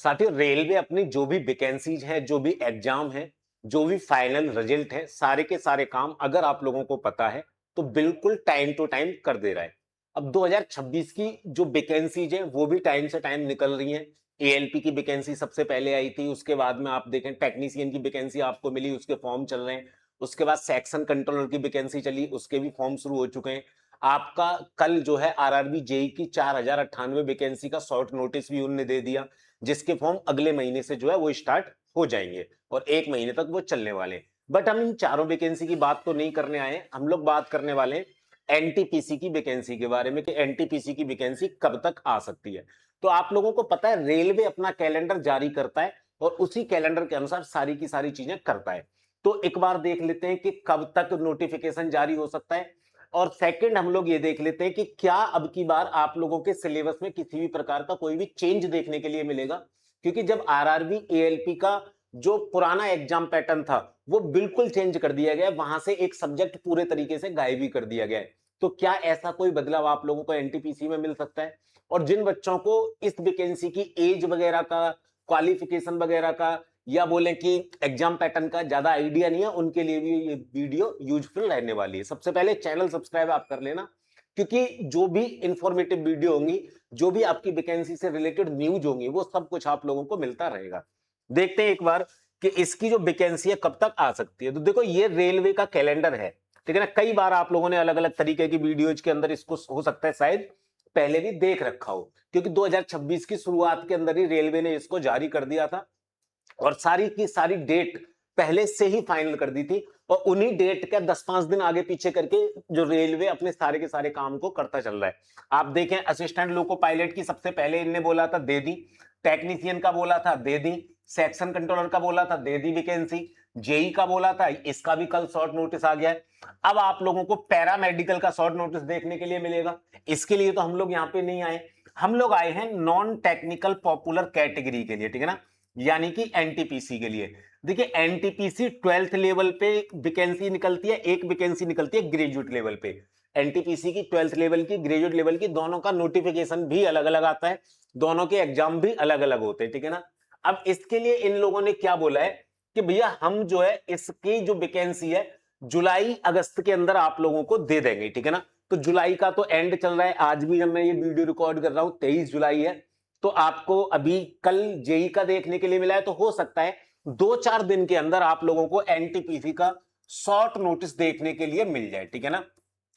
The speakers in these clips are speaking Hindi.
साथियों, रेलवे अपनी जो भी वैकेंसीज है, जो भी एग्जाम है, जो भी फाइनल रिजल्ट है, सारे के सारे काम अगर आप लोगों को पता है तो बिल्कुल टाइम टू टाइम कर दे रहा है। अब 2026 की जो वैकेंसीज है वो भी टाइम से टाइम निकल रही हैं। एएलपी की वैकेंसी सबसे पहले आई थी, उसके बाद में आप देखें टेक्नीशियन की वैकेंसी आपको मिली, उसके फॉर्म चल रहे हैं। उसके बाद सेक्शन कंट्रोलर की वैकेंसी चली, उसके भी फॉर्म शुरू हो चुके हैं। आपका कल जो है आरआरबी जेई की 4098 वैकेंसी का शॉर्ट नोटिस भी उन्होंने दे दिया, जिसके फॉर्म अगले महीने से जो है वो स्टार्ट हो जाएंगे और 1 महीने तक वो चलने वाले हैं। बट हम इन चारों वैकेंसी की बात तो नहीं करने आए, हम लोग बात करने वाले हैं एनटीपीसी की वैकेंसी के बारे में कि एनटीपीसी की वैकेंसी कब तक आ सकती है। तो आप लोगों को पता है रेलवे अपना कैलेंडर जारी करता है और उसी कैलेंडर के अनुसार सारी की सारी चीजें करता है। तो एक बार देख लेते हैं कि कब तक नोटिफिकेशन जारी हो सकता है, और सेकंड हम लोग ये देख लेते हैं कि क्या अब की बार आप लोगों के सिलेबस में किसी भी प्रकार का कोई भी चेंज देखने के लिए मिलेगा। क्योंकि जब आरआरबी एएलपी का जो पुराना एग्जाम पैटर्न था वो बिल्कुल चेंज कर दिया गया, वहां से एक सब्जेक्ट पूरे तरीके से गायब ही कर दिया गया है। तो क्या ऐसा कोई बदलाव आप लोगों को एनटीपीसी में मिल सकता है? और जिन बच्चों को इस वैकेंसी की एज वगैरह का, क्वालिफिकेशन वगैरह का, या बोले कि एग्जाम पैटर्न का ज्यादा आइडिया नहीं है, उनके लिए भी ये वीडियो यूजफुल रहने वाली है। सबसे पहले चैनल सब्सक्राइब आप कर लेना, क्योंकि जो भी इंफॉर्मेटिव वीडियो होंगी, जो भी आपकी वैकेंसी से रिलेटेड न्यूज होंगी, वो सब कुछ आप लोगों को मिलता रहेगा। देखते हैं एक बार कि इसकी जो वैकेंसी है कब तक आ सकती है। तो देखो, ये रेलवे का कैलेंडर है, ठीक है ना। कई बार आप लोगों ने अलग अलग तरीके की वीडियोज के अंदर इसको हो सकता है शायद पहले भी देख रखा हो, क्योंकि 2026 की शुरुआत के अंदर ही रेलवे ने इसको जारी कर दिया था और सारी की सारी डेट पहले से ही फाइनल कर दी थी। और उन्हीं डेट का 10-5 दिन आगे पीछे करके जो रेलवे अपने सारे के सारे काम को करता चल रहा है। आप देखें, असिस्टेंट लोको पायलट की सबसे पहले इनने बोला था दे दी, टेक्नीशियन का बोला था दे दी, सेक्शन कंट्रोलर का बोला था दे दी वैकेंसी, जेई का बोला था, इसका भी कल शॉर्ट नोटिस आ गया है। अब आप लोगों को पैरामेडिकल का शॉर्ट नोटिस देखने के लिए मिलेगा। इसके लिए तो हम लोग यहाँ पे नहीं आए, हम लोग आए हैं नॉन टेक्निकल पॉपुलर कैटेगरी के लिए, ठीक है ना, यानी कि एनटीपीसी के लिए। देखिए, एनटीपीसी 12th लेवल पे वैकेंसी निकलती है, एक वैकेंसी निकलती है ग्रेजुएट लेवल पे। एनटीपीसी की 12th लेवल की, ग्रेजुएट लेवल की, दोनों का नोटिफिकेशन भी अलग अलग आता है, दोनों के एग्जाम भी अलग अलग होते हैं, ठीक है ना। अब इसके लिए इन लोगों ने क्या बोला है कि भैया हम जो है इसकी जो वैकेंसी है जुलाई अगस्त के अंदर आप लोगों को दे देंगे, ठीक है ना। तो जुलाई का तो एंड चल रहा है, आज भी जब मैं ये वीडियो रिकॉर्ड कर रहा हूं 23 जुलाई है। तो आपको अभी कल जेई का देखने के लिए मिला है, तो हो सकता है 2-4 दिन के अंदर आप लोगों को एनटीपीसी का शॉर्ट नोटिस देखने के लिए मिल जाए, ठीक है ना।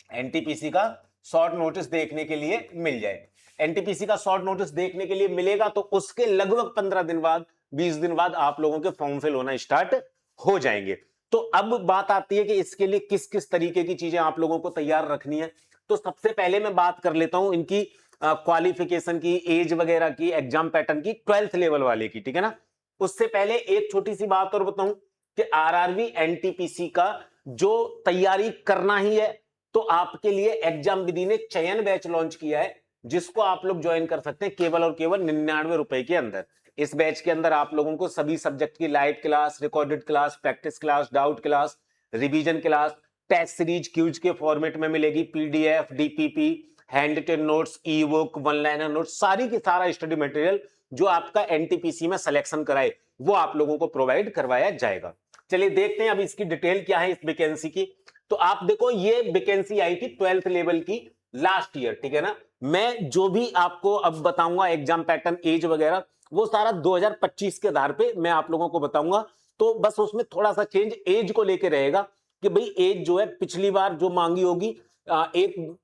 एनटीपीसी का शॉर्ट नोटिस देखने के लिए मिल जाए। एनटीपीसी का शॉर्ट नोटिस देखने के लिए मिलेगा तो उसके लगभग 15 दिन बाद, 20 दिन बाद आप लोगों के फॉर्म फिल होना स्टार्ट हो जाएंगे। तो अब बात आती है कि इसके लिए किस किस तरीके की चीजें आप लोगों को तैयार रखनी है। तो सबसे पहले मैं बात कर लेता हूं इनकी क्वालिफिकेशन की, एज वगैरह की, एग्जाम पैटर्न की, 12th लेवल वाले की, ठीक है ना। उससे पहले एक छोटी सी बात और बताऊं कि आरआरबी एनटीपीसी का जो तैयारी करना ही है, तो आपके लिए एग्जाम विधि ने चयन बैच लॉन्च किया है, जिसको आप लोग ज्वाइन कर सकते हैं केवल और केवल 99 रुपए के अंदर। इस बैच के अंदर आप लोगों को सभी सब्जेक्ट की live class, recorded class, practice class, doubt class, revision class, test series quiz के फॉर्मेट में मिलेगी, PDF, DPP, hand written notes, e book, one liner notes, सारी की सारा स्टडी मटेरियल जो आपका एनटीपीसी में सिलेक्शन कराए वो आप लोगों को प्रोवाइड करवाया जाएगा। चलिए देखते हैं अब इसकी डिटेल क्या है इस वैकेंसी की। तो आप देखो, ये वैकेंसी आई थी 12th लेवल की लास्ट ईयर, ठीक है ना। मैं जो भी आपको अब बताऊंगा एग्जाम पैटर्न, एज वगैरह, वो सारा 2025 के आधार पे मैं आप लोगों को बताऊंगा। तो बस उसमें थोड़ा सा चेंज एज को लेके रहेगा कि भाई एज जो है पिछली बार जो मांगी होगी एक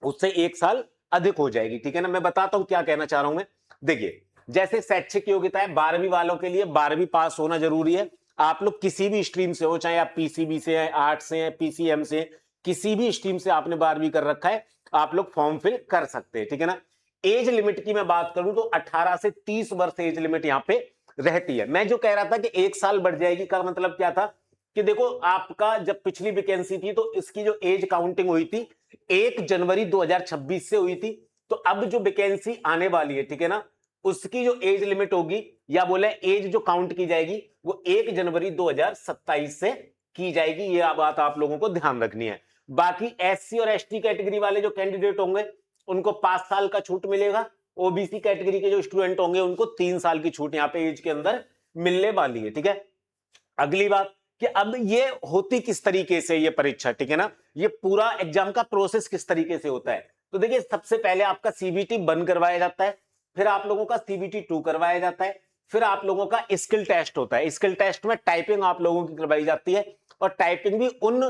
उससे 1 साल अधिक हो जाएगी, ठीक है ना। मैं बताता हूं क्या कहना चाह रहा हूं मैं। देखिए, जैसे शैक्षिक योग्यता है 12वीं वालों के लिए 12वीं पास होना जरूरी है। आप लोग किसी भी स्ट्रीम से हो, चाहे आप पीसीबी से हैं, आर्ट्स से हैं, पीसीएम से, किसी भी स्ट्रीम से आपने 12वीं कर रखा है, आप लोग फॉर्म फिल कर सकते हैं, ठीक है ना। एज लिमिट की मैं बात करूं तो 18 से 30 वर्ष एज लिमिट यहां पे रहती है। मैं जो कह रहा था कि 1 साल बढ़ जाएगी का मतलब क्या था कि देखो, आपका जब पिछली वैकेंसी थी तो इसकी जो एज काउंटिंग हुई थी 1 जनवरी 2026 से हुई थी। तो अब जो वैकेंसी आने वाली है, ठीक है ना, उसकी जो एज लिमिट होगी, या बोले एज जो काउंट की जाएगी, वो 1 जनवरी 2027 से की जाएगी। ये बात आप लोगों को ध्यान रखनी है। बाकी एससी और एसटी कैटेगरी वाले जो कैंडिडेट होंगे उनको 5 साल का छूट मिलेगा, ओबीसी कैटेगरी के जो स्टूडेंट होंगे उनको 3 साल की छूट यहाँ पे एज के अंदर मिलने वाली है, ठीक है। अगली बात कि अब ये होती किस तरीके से ये परीक्षा, ठीक है ना, ये पूरा एग्जाम का प्रोसेस किस तरीके से होता है। तो देखिए सबसे पहले आपका सीबीटी 1 करवाया जाता है, फिर आप लोगों का सीबीटी 2 करवाया जाता है, फिर आप लोगों का स्किल टेस्ट होता है। स्किल टेस्ट में टाइपिंग आप लोगों की करवाई जाती है, और टाइपिंग भी उन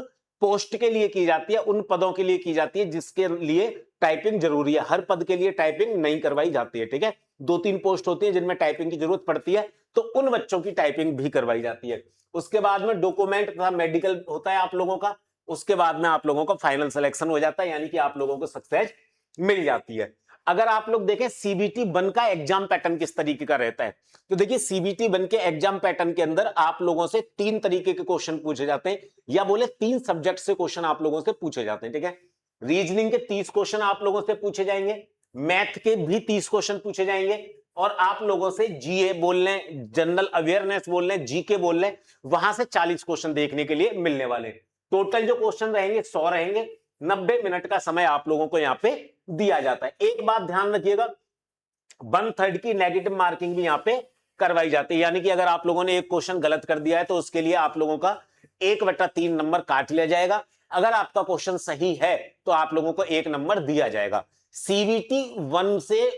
पोस्ट के लिए की जाती है, उन पदों के लिए की जाती है जिसके लिए टाइपिंग जरूरी है। हर पद के लिए टाइपिंग नहीं करवाई जाती है, ठीक है। 2-3 पोस्ट होती है जिनमें टाइपिंग की जरूरत पड़ती है, तो उन बच्चों की टाइपिंग भी करवाई जाती है। उसके बाद में डॉक्यूमेंट तथा मेडिकल होता है आप लोगों का। उसके बाद में आप लोगों का फाइनल सिलेक्शन हो जाता है, यानी कि आप लोगों को सक्सेस मिल जाती है। अगर आप लोग देखें सीबीटी 1 का एग्जाम पैटर्न किस तरीके का रहता है, तो देखिए सीबीटी 1 के एग्जाम पैटर्न के अंदर आप लोगों से 3 तरीके के क्वेश्चन पूछे जाते हैं, या बोले 3 सब्जेक्ट से क्वेश्चन आप लोगों से पूछे जाते हैं, ठीक है। रीजनिंग के 30 क्वेश्चन आप लोगों से पूछे जाएंगे, मैथ के भी 30 क्वेश्चन पूछे जाएंगे, और आप लोगों से जीए बोल लें, जनरल अवेयरनेस बोल लें, जीके बोल लें, वहां से 40 क्वेश्चन देखने के लिए मिलने वाले। टोटल जो क्वेश्चन रहेंगे 100 रहेंगे। 90 मिनट का समय आप लोगों को यहाँ पे दिया जाता है। एक बात ध्यान रखिएगा, 1/3 की नेगेटिव मार्किंग भी यहाँ पे करवाई जाती है, यानी कि अगर आप लोगों ने एक क्वेश्चन गलत कर दिया है तो उसके लिए आप लोगों का 1/3 नंबर काट लिया जाएगा। अगर आपका क्वेश्चन सही है तो आप लोगों को 1 नंबर दिया जाएगा। सीबीटी 1 से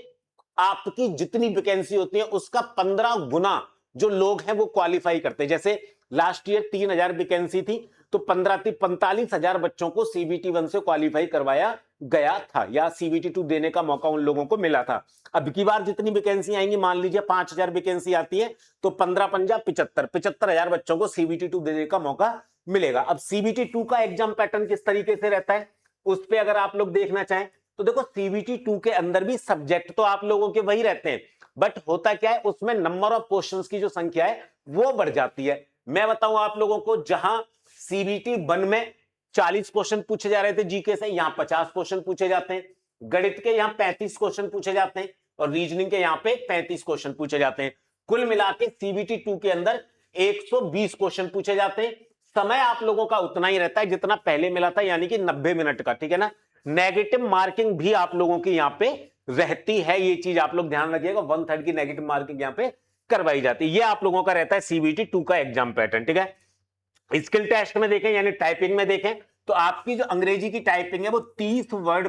आपकी जितनी वैकेंसी होती है उसका 15 गुना जो लोग हैं वो क्वालिफाई करते हैं। जैसे लास्ट ईयर 3000 वैकेंसी थी, तो 45,000 बच्चों को सीबीटी 1 से क्वालिफाई करवाया गया था, या सीबीटी 2 देने का मौका उन लोगों को मिला था। अब की बार जितनी वैकेंसी आएंगी, मान लीजिए 5000 वैकेंसी आती है, तो 15×5 75,000 बच्चों को सीबीटी 2 देने का मौका मिलेगा। अब सीबीटी 2 का एग्जाम पैटर्न किस तरीके से रहता है, उस पर अगर आप लोग देखना चाहें तो देखो सीबीटी 2 के अंदर भी सब्जेक्ट तो आप लोगों के वही रहते हैं, बट होता क्या है उसमें नंबर ऑफ क्वेश्चंस की जो संख्या है वो बढ़ जाती है। मैं बताऊं आप लोगों को, जहां सीबीटी 1 में 40 क्वेश्चन पूछे जा रहे थे जीके से, यहां 50 क्वेश्चन पूछे जाते हैं। गणित के यहां 35 क्वेश्चन पूछे जाते हैं, और रीजनिंग के यहां पे 35 क्वेश्चन पूछे जाते हैं। कुल मिला के सीबीटी 2 के अंदर 120 क्वेश्चन पूछे जाते हैं। समय आप लोगों का उतना ही रहता है जितना पहले मिला था, यानी कि 90 मिनट का, ठीक है ना। नेगेटिव मार्किंग भी आप लोगों की यहां पे रहती है, ये चीज आप लोग ध्यान रखिएगा। 1/3 की नेगेटिव मार्किंग यहां पे करवाई जाती है। ये आप लोगों का रहता है सीबीटी 2 का एग्जाम पैटर्न, ठीक है। स्किल टेस्ट में देखें यानी टाइपिंग में देखें, तो आपकी जो अंग्रेजी की टाइपिंग है वो 30 वर्ड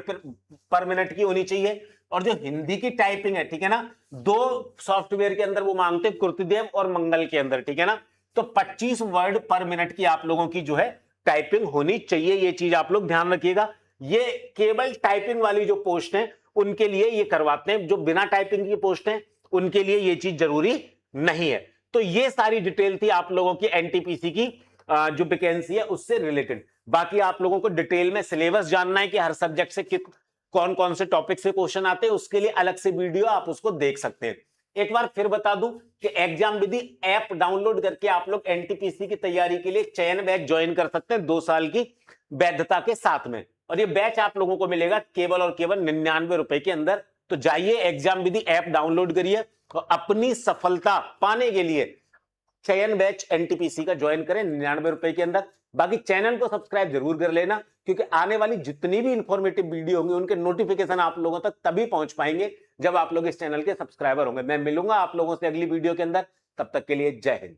पर मिनट की होनी चाहिए, और जो हिंदी की टाइपिंग है, ठीक है ना, 2 सॉफ्टवेयर के अंदर वो मांगते हैं, कृतिदेव और मंगल के अंदर, ठीक है ना, तो 25 वर्ड पर मिनट की आप लोगों की जो है टाइपिंग होनी चाहिए। ये चीज आप लोग ध्यान रखिएगा। ये केवल टाइपिंग वाली जो पोस्ट है उनके लिए ये करवाते हैं, जो बिना टाइपिंग की पोस्ट है उनके लिए ये चीज जरूरी नहीं है। तो ये सारी डिटेल थी आप लोगों की एनटीपीसी की जो वैकेंसी है उससे रिलेटेड। बाकी आप लोगों को डिटेल में सिलेबस जानना है कि हर सब्जेक्ट से कौन कौन से टॉपिक से क्वेश्चन आते हैं, उसके लिए अलग से वीडियो आप उसको देख सकते हैं। एक बार फिर बता दूं कि एग्जाम विधि ऐप डाउनलोड करके आप लोग एनटीपीसी की तैयारी के लिए चयन बैच ज्वाइन कर सकते हैं 2 साल की वैधता के साथ में, और ये बैच आप लोगों को मिलेगा केवल और केवल 99 रुपए के अंदर। तो जाइए एग्जाम विधि ऐप डाउनलोड करिए और अपनी सफलता पाने के लिए चयन बैच एनटीपीसी का ज्वाइन करें 99 रुपए के अंदर। बाकी चैनल को सब्सक्राइब जरूर कर लेना, क्योंकि आने वाली जितनी भी इंफॉर्मेटिव वीडियो होंगी उनके नोटिफिकेशन आप लोगों तक तभी पहुंच पाएंगे जब आप लोग इस चैनल के सब्सक्राइबर होंगे। मैं मिलूंगा आप लोगों से अगली वीडियो के अंदर, तब तक के लिए जय हिंद।